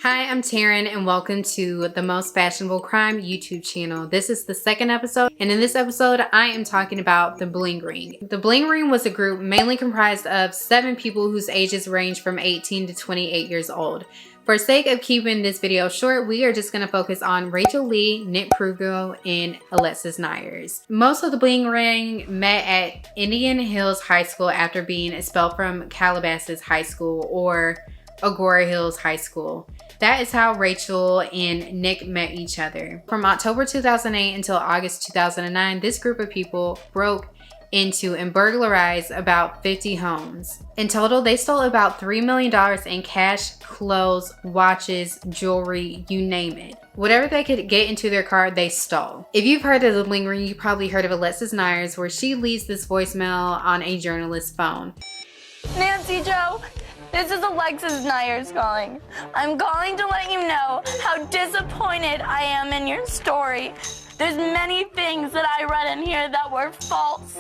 Hi, I'm Taryn and welcome to the Most Fashionable Crime YouTube channel. This is the second episode, and in this episode I am talking about the Bling Ring. The Bling Ring was a group mainly comprised of 7 people whose ages range from 18 to 28 years old. For sake of keeping this video short, we are just going to focus on Rachel Lee, Nick Prugo, and Alexis Nyers. Most of the Bling Ring met at Indian Hills High School after being expelled from Calabasas High School or Agora Hills High School. That is how Rachel and Nick met each other. From October 2008 until August 2009, this group of people broke into and burglarized about 50 homes. In total, they stole about $3 million in cash, clothes, watches, jewelry, you name it. Whatever they could get into their car, they stole. If you've heard of the Bling Ring, you probably heard of Alexis Nyers, where she leaves this voicemail on a journalist's phone. Nancy Joe, this is Alexis Nyers calling. I'm calling to let you know how disappointed I am in your story. There's many things that I read in here that were false.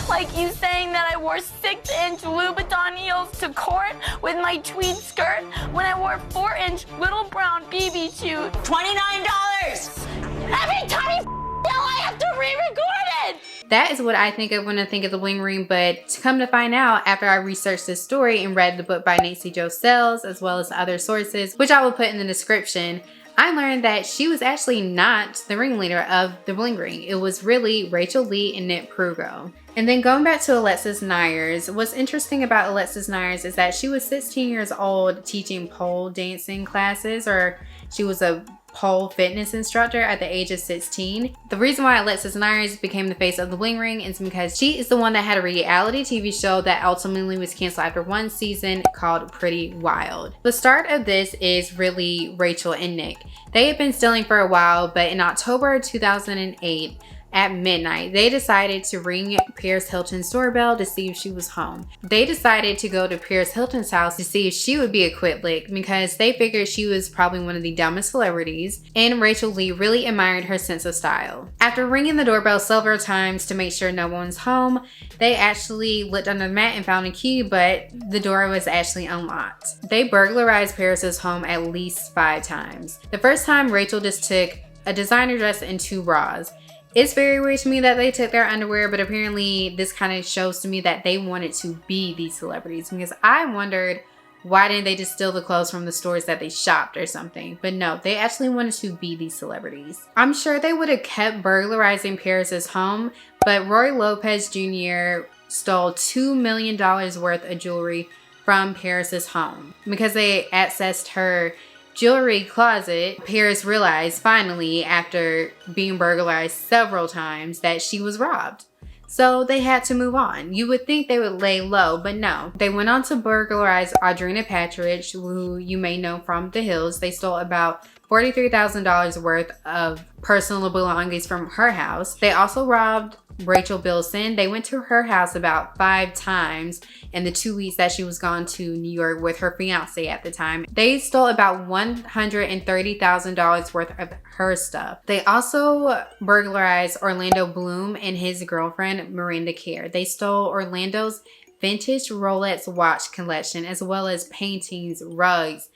Like you saying that I wore 6-inch Louboutin heels to court with my tweed skirt when I wore 4-inch little brown BB shoes. $29! Every time you I have to re-record it! That is what I think of when I think of the Bling Ring, but to come to find out, after I researched this story and read the book by Nancy Jo Sells, as well as other sources, which I will put in the description, I learned that she was actually not the ringleader of the Bling Ring. It was really Rachel Lee and Nick Prugo. And then going back to Alexis Nyers, what's interesting about Alexis Nyers is that she was 16 years old teaching pole dancing classes, or she was a pole fitness instructor at the age of 16. The reason why Alexis Nyers became the face of the Bling Ring is because she is the one that had a reality TV show that ultimately was canceled after 1 season called Pretty Wild. The start of this is really Rachel and Nick. They had been stealing for a while, but in October 2008, at midnight, they decided to ring Paris Hilton's doorbell to see if she was home. They decided to go to Paris Hilton's house to see if she would be a quick lick because they figured she was probably one of the dumbest celebrities, and Rachel Lee really admired her sense of style. After ringing the doorbell several times to make sure no one's home, they actually looked under the mat and found a key, but the door was actually unlocked. They burglarized Paris's home at least 5 times. The first time, Rachel just took a designer dress and 2 bras. It's very weird to me that they took their underwear, but apparently this kind of shows to me that they wanted to be these celebrities, because I wondered why didn't they just steal the clothes from the stores that they shopped or something. But no, they actually wanted to be these celebrities. I'm sure they would have kept burglarizing Paris's home, but Roy Lopez Jr. stole $2 million worth of jewelry from Paris's home. Because they accessed her jewelry closet, Paris realized finally, after being burglarized several times, that she was robbed. So they had to move on. You would think they would lay low, but no. They went on to burglarize Audrina Patridge, who you may know from The Hills. They stole about $43,000 worth of personal belongings from her house. They also robbed Rachel Bilson. They went to her house about 5 times in the 2 weeks that she was gone to New York with her fiance at the time. They stole about $130,000 worth of her stuff. They also burglarized Orlando Bloom and his girlfriend Miranda Kerr. They stole Orlando's vintage Rolex watch collection, as well as paintings, rugs,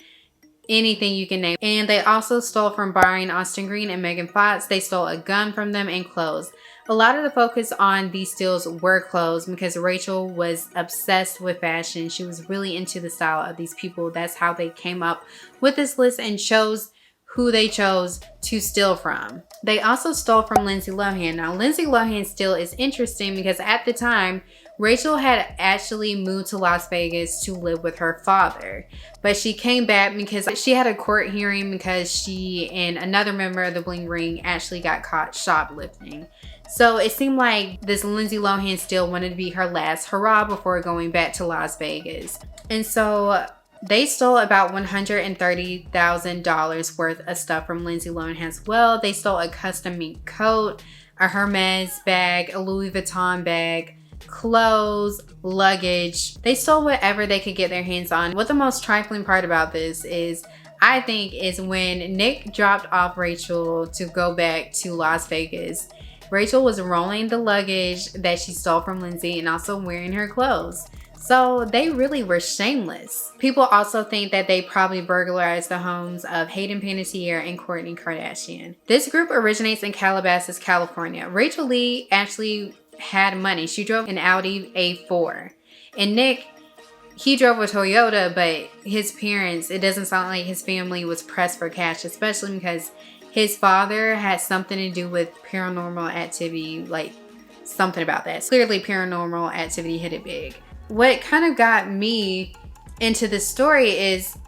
anything you can name. And they also stole from Brian Austin Green and Megan Fox. They stole a gun from them and clothes. A lot of the focus on these steals were clothes because Rachel was obsessed with fashion. She was really into the style of these people. That's how they came up with this list and chose who they chose to steal from. They also stole from Lindsay Lohan. Now, Lindsay Lohan's steal is interesting because at the time, Rachel had actually moved to Las Vegas to live with her father, but she came back because she had a court hearing because she and another member of the Bling Ring actually got caught shoplifting. So it seemed like this Lindsay Lohan still wanted to be her last hurrah before going back to Las Vegas. And so they stole about $130,000 worth of stuff from Lindsay Lohan as well. They stole a custom mink coat, a Hermes bag, a Louis Vuitton bag, clothes, luggage. They stole whatever they could get their hands on. What the most trifling part about this is, I think, is when Nick dropped off Rachel to go back to Las Vegas. Rachel was rolling the luggage that she stole from Lindsay and also wearing her clothes. So they really were shameless. People also think that they probably burglarized the homes of Hayden Panettiere and Kourtney Kardashian. This group originates in Calabasas, California. Rachel Lee actually had money. She drove an Audi A4. And Nick, he drove a Toyota, but his parents, it doesn't sound like his family was pressed for cash, especially because his father had something to do with paranormal activity, like something about that. Clearly paranormal activity hit it big. What kind of got me into the story is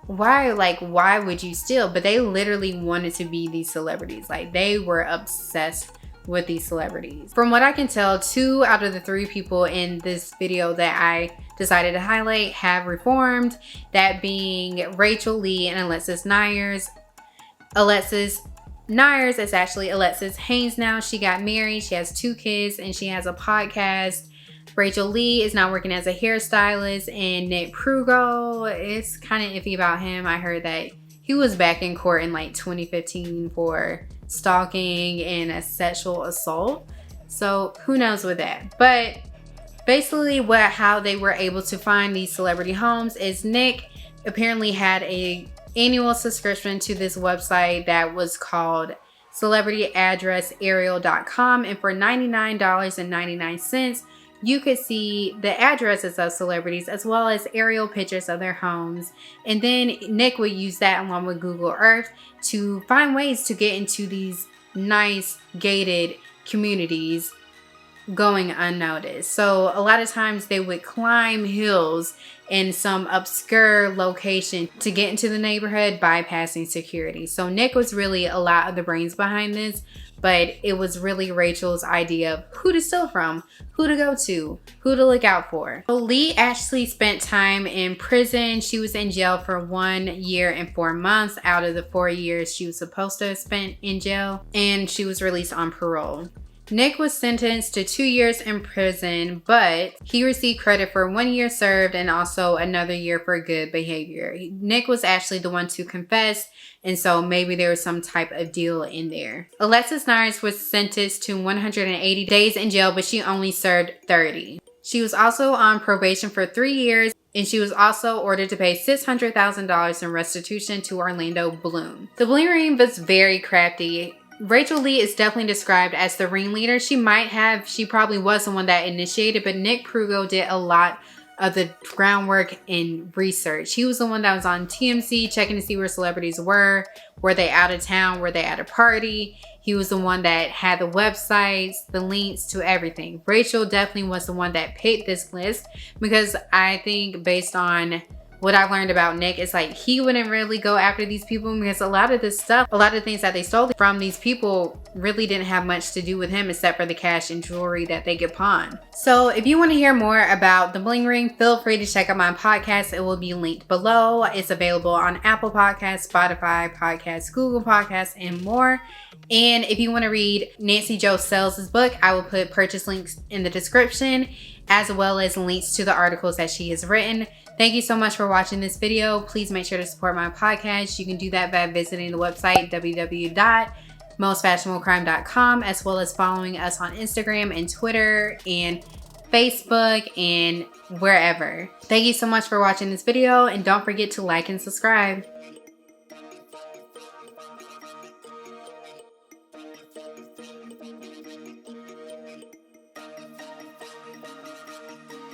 why would you steal? But they literally wanted to be these celebrities. Like, they were obsessed with these celebrities. From what I can tell, 2 out of the 3 people in this video that I decided to highlight have reformed, that being Rachel Lee and Alexis Nyers. Alexis Nyers is actually Alexis Haynes now. She got married, she has 2 kids, and she has a podcast. Rachel Lee is now working as a hairstylist, and Nick Prugo, it's kind of iffy about him. I heard that he was back in court in like 2015 for stalking and a sexual assault. So who knows with that. But basically how they were able to find these celebrity homes is Nick apparently had a annual subscription to this website that was called celebrityaddressaerial.com, and for $99.99 you could see the addresses of celebrities as well as aerial pictures of their homes. And then Nick would use that along with Google Earth to find ways to get into these nice gated communities going unnoticed. So a lot of times they would climb hills in some obscure location to get into the neighborhood, bypassing security. So Nick was really a lot of the brains behind this, but it was really Rachel's idea of who to steal from, who to go to, who to look out for. So Lee actually spent time in prison. She was in jail for 1 year and 4 months out of the 4 years she was supposed to have spent in jail, and she was released on parole. Nick was sentenced to 2 years in prison, but he received credit for 1 year served and also another year for good behavior. Nick was actually the one to confess, and so maybe there was some type of deal in there. Alexis Nyers was sentenced to 180 days in jail, but she only served 30. She was also on probation for 3 years, and she was also ordered to pay $600,000 in restitution to Orlando Bloom. The Bling Ring was very crafty. Rachel Lee is definitely described as the ringleader. She probably was the one that initiated, but Nick Prugo did a lot of the groundwork and research. He was the one that was on TMZ checking to see where celebrities were they out of town, were they at a party. He was the one that had the websites, the links to everything. Rachel definitely was the one that picked this list, because I think based on what I've learned about Nick, is like he wouldn't really go after these people, because a lot of this stuff, a lot of things that they stole from these people really didn't have much to do with him except for the cash and jewelry that they could pawn. So if you want to hear more about the Bling Ring, feel free to check out my podcast. It will be linked below. It's available on Apple Podcasts, Spotify Podcasts, Google Podcasts, and more. And if you want to read Nancy Jo Sells' book, I will put purchase links in the description, as well as links to the articles that she has written. Thank you so much for watching this video. Please make sure to support my podcast. You can do that by visiting the website www.mostfashionablecrime.com, as well as following us on Instagram and Twitter and Facebook and wherever. Thank you so much for watching this video, and don't forget to like and subscribe.